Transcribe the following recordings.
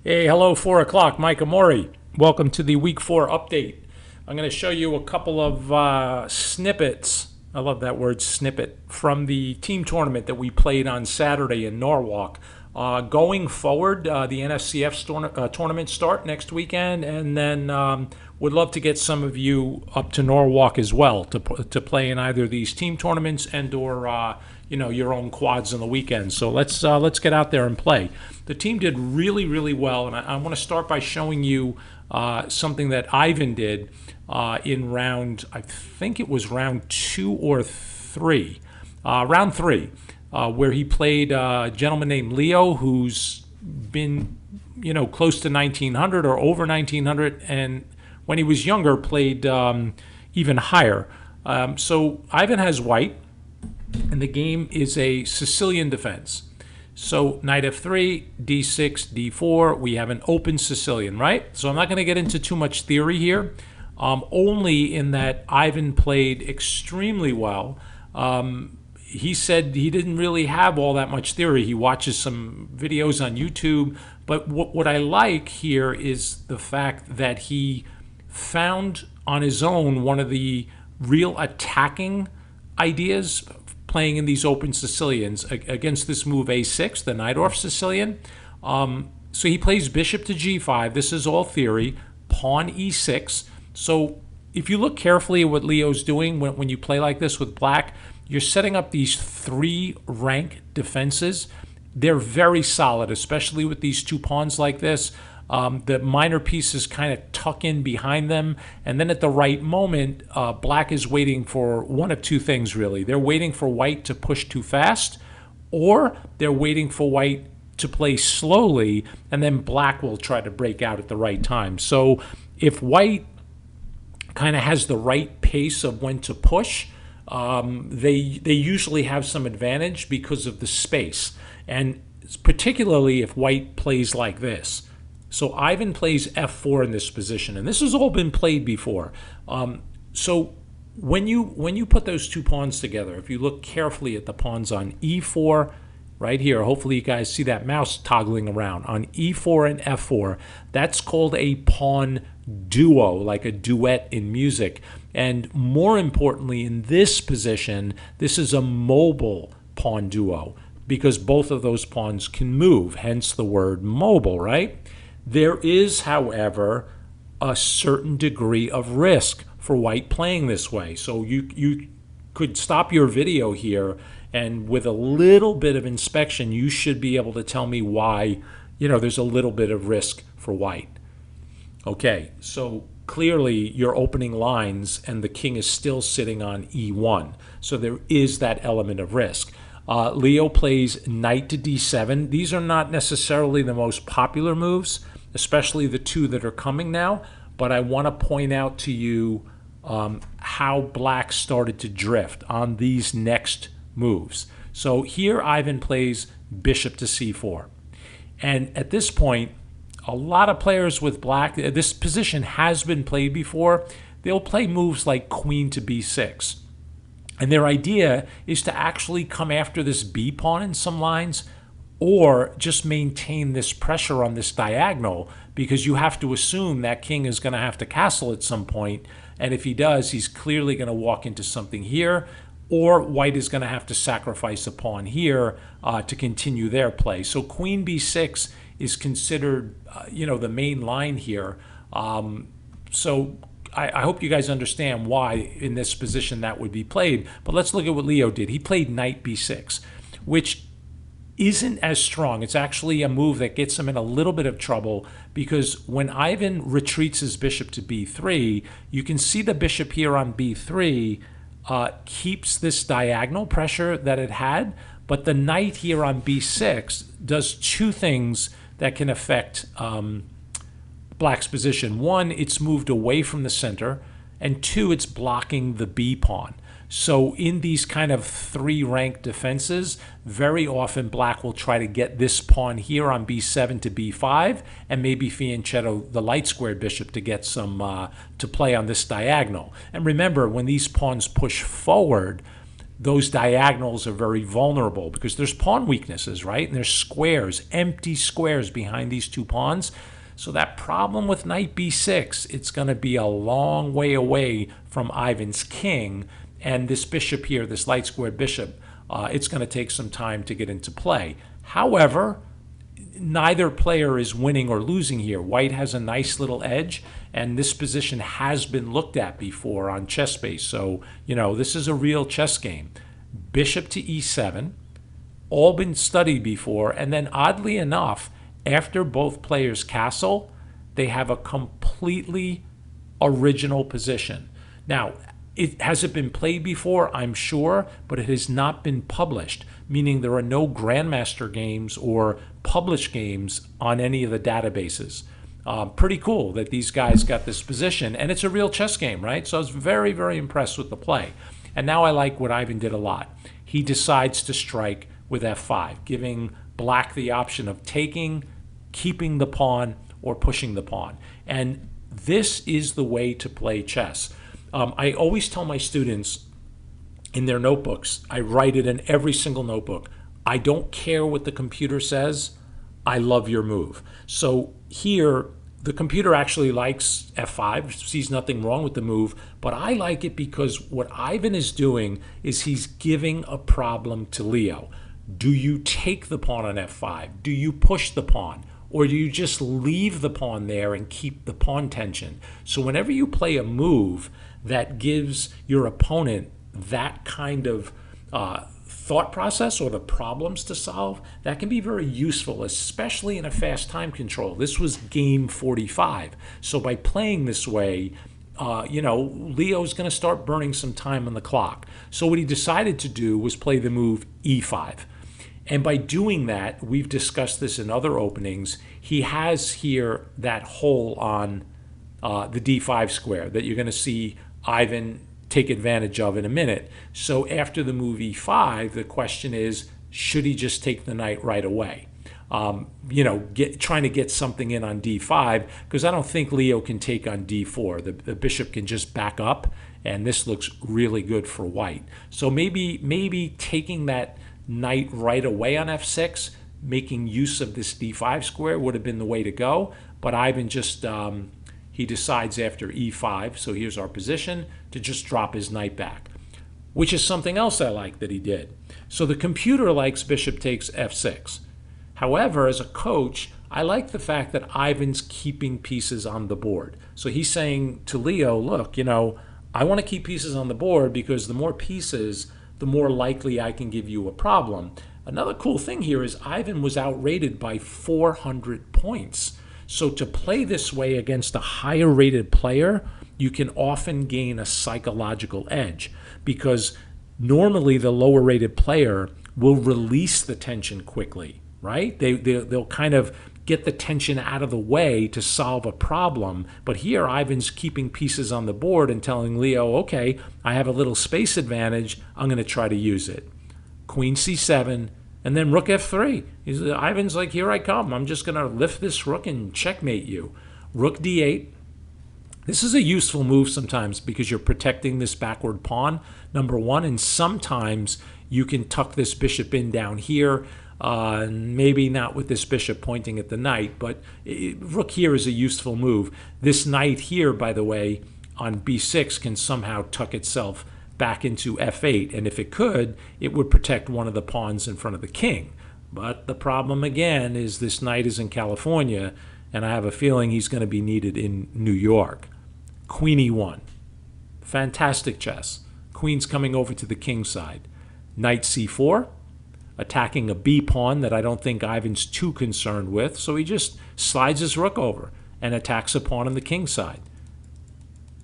Hey, hello, 4 o'clock. Mike Amori. Welcome to the Week 4 update. I'm going to show you a couple of snippets. I love that word, snippet, from the team tournament that we played on Saturday in Norwalk. Going forward, the NSCF tournament start next weekend, and then would love to get some of you up to Norwalk as well to play in either these team tournaments and or your own quads on the weekend. So let's get out there and play. The team did really well, and I want to start by showing you something that Ivan did in round, I think it was round 2 or 3, round 3. Where he played a gentleman named Leo, who's been, close to 1900 or over 1900, and when he was younger, played even higher. So Ivan has white, and the game is a Sicilian defense. So knight f3, d6, d4. We have an open Sicilian, right? So I'm not going to get into too much theory here, only in that Ivan played extremely well. He said he didn't really have all that much theory. He watches some videos on YouTube. But what I like here is the fact that he found on his own one of the real attacking ideas playing in these open Sicilians against this move a6, the Najdorf Sicilian. So he plays bishop to g5. This is all theory. Pawn e6. So if you look carefully at what Leo's doing when you play like this with black, you're setting up these 3 rank defenses. They're very solid, especially with these 2 pawns like this. The minor pieces kind of tuck in behind them. And then at the right moment, black is waiting for one of 2 things, really. They're waiting for white to push too fast, or they're waiting for white to play slowly, and then black will try to break out at the right time. So if white kind of has the right pace of when to push, they usually have some advantage because of the space, and particularly if white plays like this. So Ivan plays f4 in this position, and this has all been played before. So when you put those 2 pawns together, if you look carefully at the pawns on e4, right here, hopefully you guys see that mouse toggling around, on e4 and f4, that's called a pawn duo, like a duet in music. And more importantly, in this position, this is a mobile pawn duo because both of those pawns can move, hence the word mobile, right? There is, however, a certain degree of risk for white playing this way. So you could stop your video here, and with a little bit of inspection, you should be able to tell me why, there's a little bit of risk for white. Okay, so clearly you're opening lines and the king is still sitting on e1. So there is that element of risk. Leo plays knight to d7. These are not necessarily the most popular moves, especially the 2 that are coming now. But I want to point out to you how black started to drift on these next moves. So here Ivan plays bishop to c4. And at this point, a lot of players with black, this position has been played before. They'll play moves like queen to b6. And their idea is to actually come after this b pawn in some lines, or just maintain this pressure on this diagonal, because you have to assume that king is going to have to castle at some point. And if he does, he's clearly going to walk into something here, or white is going to have to sacrifice a pawn here to continue their play. So queen b6 is considered, the main line here. So I hope you guys understand why in this position that would be played. But let's look at what Leo did. He played knight b6, which isn't as strong. It's actually a move that gets him in a little bit of trouble, because when Ivan retreats his bishop to b3, you can see the bishop here on b3 keeps this diagonal pressure that it had, but the knight here on b6 does 2 things that can affect black's position. 1, it's moved away from the center, and 2, it's blocking the b pawn. So in these kind of 3 rank defenses, very often black will try to get this pawn here on b7 to b5, and maybe fianchetto the light squared bishop to get some to play on this diagonal. And remember, when these pawns push forward, those diagonals are very vulnerable because there's pawn weaknesses, right? And there's squares, empty squares behind these two pawns. So that problem with knight b6, it's going to be a long way away from Ivan's king. And this bishop here, this light squared bishop, it's going to take some time to get into play. However, neither player is winning or losing here. White has a nice little edge, and this position has been looked at before on ChessBase. So, this is a real chess game. Bishop to e7, all been studied before, and then oddly enough, after both players castle, they have a completely original position. Now, has it been played before? I'm sure, but it has not been published, meaning there are no Grandmaster games or published games on any of the databases. Pretty cool that these guys got this position, and it's a real chess game, right? So I was very, very impressed with the play. And now I like what Ivan did a lot. He decides to strike with f5, giving black the option of taking, keeping the pawn, or pushing the pawn. And this is the way to play chess. I always tell my students in their notebooks, I write it in every single notebook, I don't care what the computer says, I love your move. So here, the computer actually likes f5, sees nothing wrong with the move, but I like it because what Ivan is doing is he's giving a problem to Leo. Do you take the pawn on f5? Do you push the pawn? Or do you just leave the pawn there and keep the pawn tension? So whenever you play a move that gives your opponent that kind of thought process or the problems to solve, that can be very useful, especially in a fast time control. This was game 45. So by playing this way, Leo's going to start burning some time on the clock. So what he decided to do was play the move e5. And by doing that, we've discussed this in other openings, he has here that hole on the d5 square that you're going to see Ivan take advantage of in a minute. So after the move e5, the question is, should he just take the knight right away? Trying to get something in on d5, because I don't think Leo can take on d4. The bishop can just back up, and this looks really good for white. So maybe taking that knight right away on f6, making use of this d5 square would have been the way to go. But Ivan just, he decides after e5, so here's our position, to just drop his knight back, which is something else I like that he did. So the computer likes bishop takes f6. However, as a coach, I like the fact that Ivan's keeping pieces on the board. So he's saying to Leo, look, I want to keep pieces on the board because the more pieces, the more likely I can give you a problem. Another cool thing here is Ivan was outrated by 400 points. So to play this way against a higher rated player, you can often gain a psychological edge because normally the lower rated player will release the tension quickly, right? They'll kind of get the tension out of the way to solve a problem. But here, Ivan's keeping pieces on the board and telling Leo, okay, I have a little space advantage. I'm going to try to use it. Queen c7, and then rook f3. Ivan's like, here I come. I'm just going to lift this rook and checkmate you. Rook d8. This is a useful move sometimes because you're protecting this backward pawn, number one, and sometimes you can tuck this bishop in down here. Maybe not with this bishop pointing at the knight, but rook here is a useful move. This knight here, by the way, on b6 can somehow tuck itself back into f8, and if it could, it would protect one of the pawns in front of the king. But the problem again is this knight is in California, and I have a feeling he's going to be needed in New York. Queen e1. Fantastic chess. Queen's coming over to the king side. Knight c4. Attacking a b pawn that I don't think Ivan's too concerned with, so he just slides his rook over and attacks a pawn on the king side.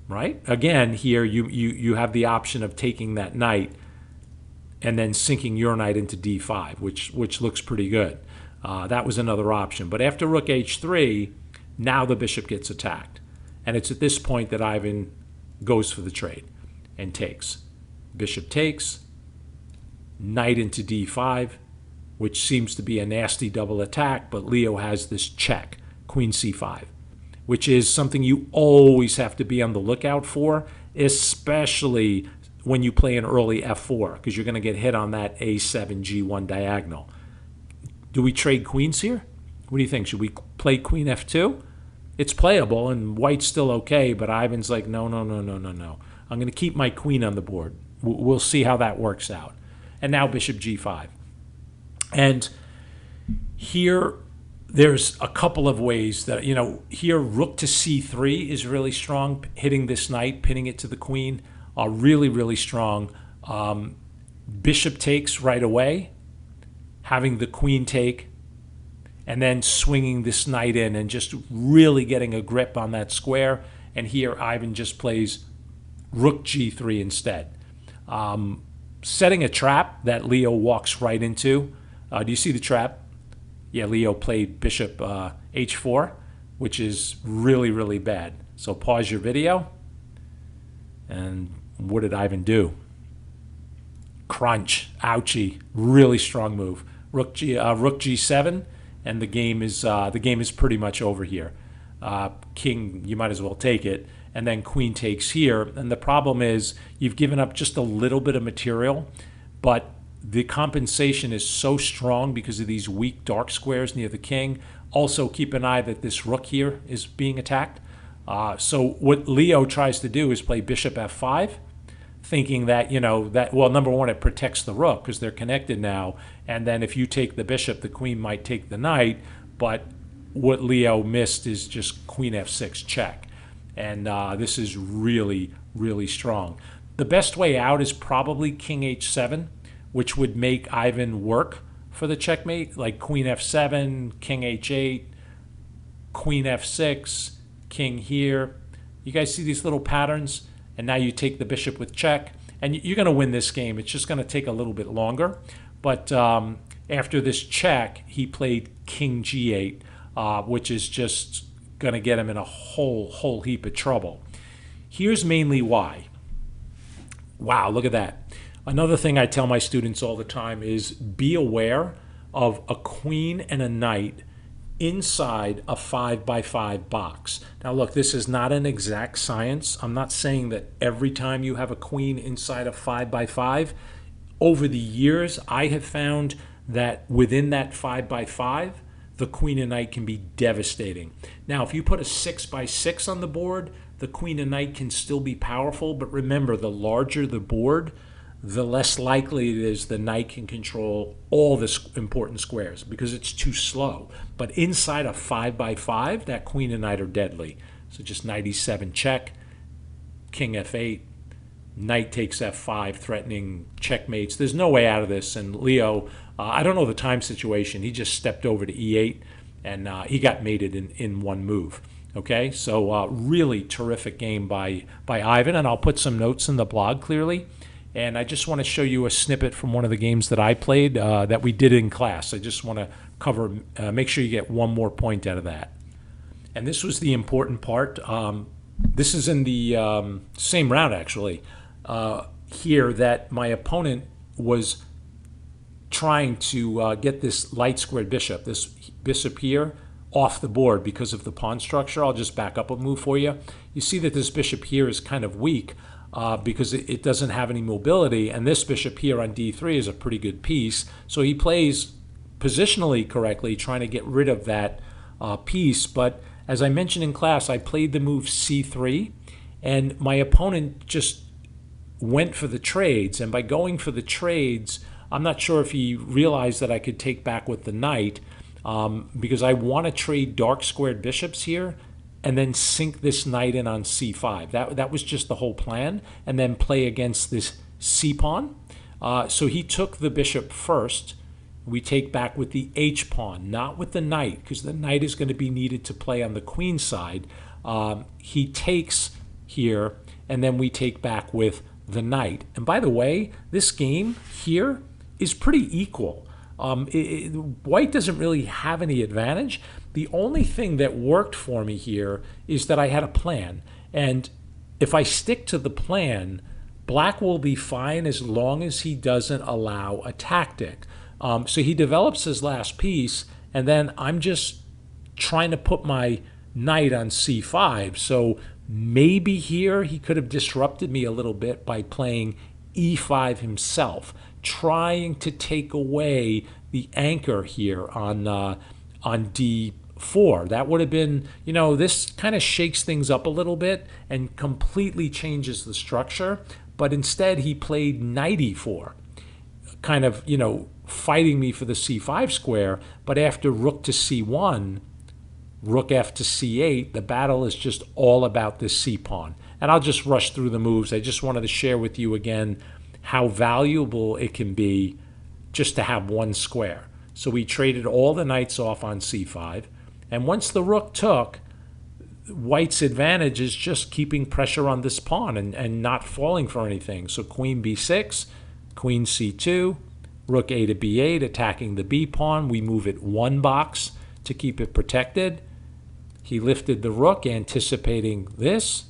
Right? Again, here you have the option of taking that knight and then sinking your knight into d5, which looks pretty good. That was another option. But after rook h3, now the bishop gets attacked. And it's at this point that Ivan goes for the trade and takes. Bishop takes. Knight into d5, which seems to be a nasty double attack, but Leo has this check, queen c5, which is something you always have to be on the lookout for, especially when you play an early f4, because you're going to get hit on that a7 g1 diagonal. Do we trade queens here? What do you think? Should we play queen f2? It's playable, and white's still okay, but Ivan's like, no, no, no, no, no, no. I'm going to keep my queen on the board. We'll see how that works out. And now bishop g5. And here, there's a couple of ways that, here rook to c3 is really strong, hitting this knight, pinning it to the queen, really, really strong. Bishop takes right away, having the queen take, and then swinging this knight in and just really getting a grip on that square. And here Ivan just plays rook g3 instead. Setting a trap that Leo walks right into. Do you see the trap? Yeah, Leo played bishop h4, which is really, really bad. So pause your video. And what did Ivan do? Crunch. Ouchie. Really strong move. Rook g7, and the game is pretty much over here. King, you might as well take it. And then queen takes here. And the problem is you've given up just a little bit of material, but the compensation is so strong because of these weak dark squares near the king. Also, keep an eye that this rook here is being attacked. So what Leo tries to do is play bishop f5, thinking that, well, number one, it protects the rook because they're connected now. And then if you take the bishop, the queen might take the knight. But what Leo missed is just queen f6 check. And this is really, really strong. The best way out is probably king h7, which would make Ivan work for the checkmate, like queen f7, king h8, queen f6, king here. You guys see these little patterns? And now you take the bishop with check. And you're going to win this game. It's just going to take a little bit longer. But after this check, he played king g8, which is just going to get him in a whole heap of trouble. Here's mainly why. Wow, look at that. Another thing I tell my students all the time is be aware of a queen and a knight inside a 5x5 box. Now look, this is not an exact science. I'm not saying that every time you have a queen inside a 5x5. Over the years, I have found that within that 5x5, the queen and knight can be devastating. Now, if you put a 6x6 on the board, the queen and knight can still be powerful, but remember, the larger the board, the less likely it is the knight can control all the important squares because it's too slow. But inside a 5x5, that queen and knight are deadly. So just knight e7 check, king f8, knight takes f5, threatening checkmates. There's no way out of this. And Leo, I don't know the time situation. He just stepped over to e8, and he got mated in one move. Okay, so really terrific game by Ivan, and I'll put some notes in the blog clearly. And I just want to show you a snippet from one of the games that I played that we did in class. I just want to cover, make sure you get one more point out of that. And this was the important part. This is in the same round, actually, here that my opponent was trying to get this light squared bishop, this bishop here, off the board because of the pawn structure. I'll just back up a move for you. You see that this bishop here is kind of weak because it doesn't have any mobility, and this bishop here on d3 is a pretty good piece. So he plays positionally correctly, trying to get rid of that piece. But as I mentioned in class, I played the move c3, and my opponent just went for the trades. And by going for the trades, I'm not sure if he realized that I could take back with the knight, because I want to trade dark squared bishops here and then sink this knight in on c5. That was just the whole plan, and then play against this c-pawn. So he took the bishop first. We take back with the h-pawn, not with the knight, because the knight is going to be needed to play on the queen side. He takes here, and then we take back with the knight. And by the way, this game here is pretty equal. White doesn't really have any advantage. The only thing that worked for me here is that I had a plan. And if I stick to the plan, black will be fine as long as he doesn't allow a tactic. So he develops his last piece, and then I'm just trying to put my knight on c5. So maybe here he could have disrupted me a little bit by playing e5 himself, trying to take away the anchor here on d4. That would have been, this kind of shakes things up a little bit and completely changes the structure. But instead, he played knight e4, kind of, fighting me for the c5 square. But after rook to c1, rook f to c8, the battle is just all about this c-pawn. And I'll just rush through the moves. I just wanted to share with you again how valuable it can be just to have one square. So we traded all the knights off on c5. And once the rook took, white's advantage is just keeping pressure on this pawn and not falling for anything. So queen b6, queen c2, rook a to b8, attacking the b pawn. We move it one box to keep it protected. He lifted the rook, anticipating this.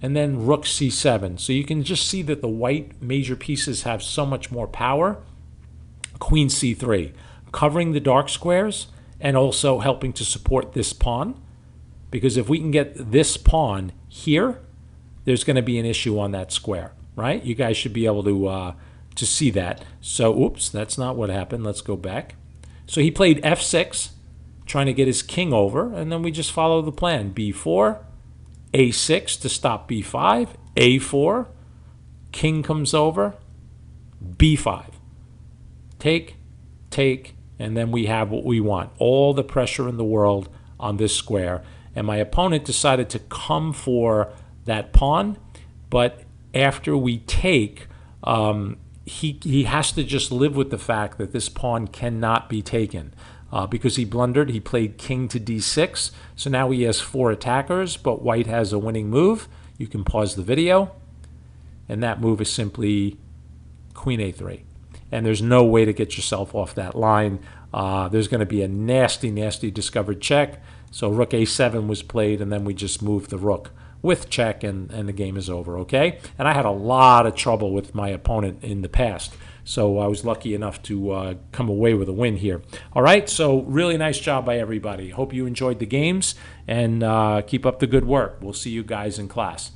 And then rook c7. So you can just see that the white major pieces have so much more power. Queen c3, covering the dark squares and also helping to support this pawn. Because if we can get this pawn here, there's going to be an issue on that square, right? You guys should be able to see that. So, oops, that's not what happened. Let's go back. So he played f6, trying to get his king over, and then we just follow the plan. b4, a6 to stop b5, a4, king comes over, b5. Take, and then we have what we want. All the pressure in the world on this square. And my opponent decided to come for that pawn, but after we take, he has to just live with the fact that this pawn cannot be taken. Because he blundered, he played king to d6. So now he has 4 attackers, but white has a winning move. You can pause the video. And that move is simply queen a3. And there's no way to get yourself off that line. There's going to be a nasty, nasty discovered check. So rook a7 was played, and then we just moved the rook with check, and the game is over, okay? And I had a lot of trouble with my opponent in the past. So I was lucky enough to come away with a win here. All right, so really nice job by everybody. Hope you enjoyed the games, and keep up the good work. We'll see you guys in class.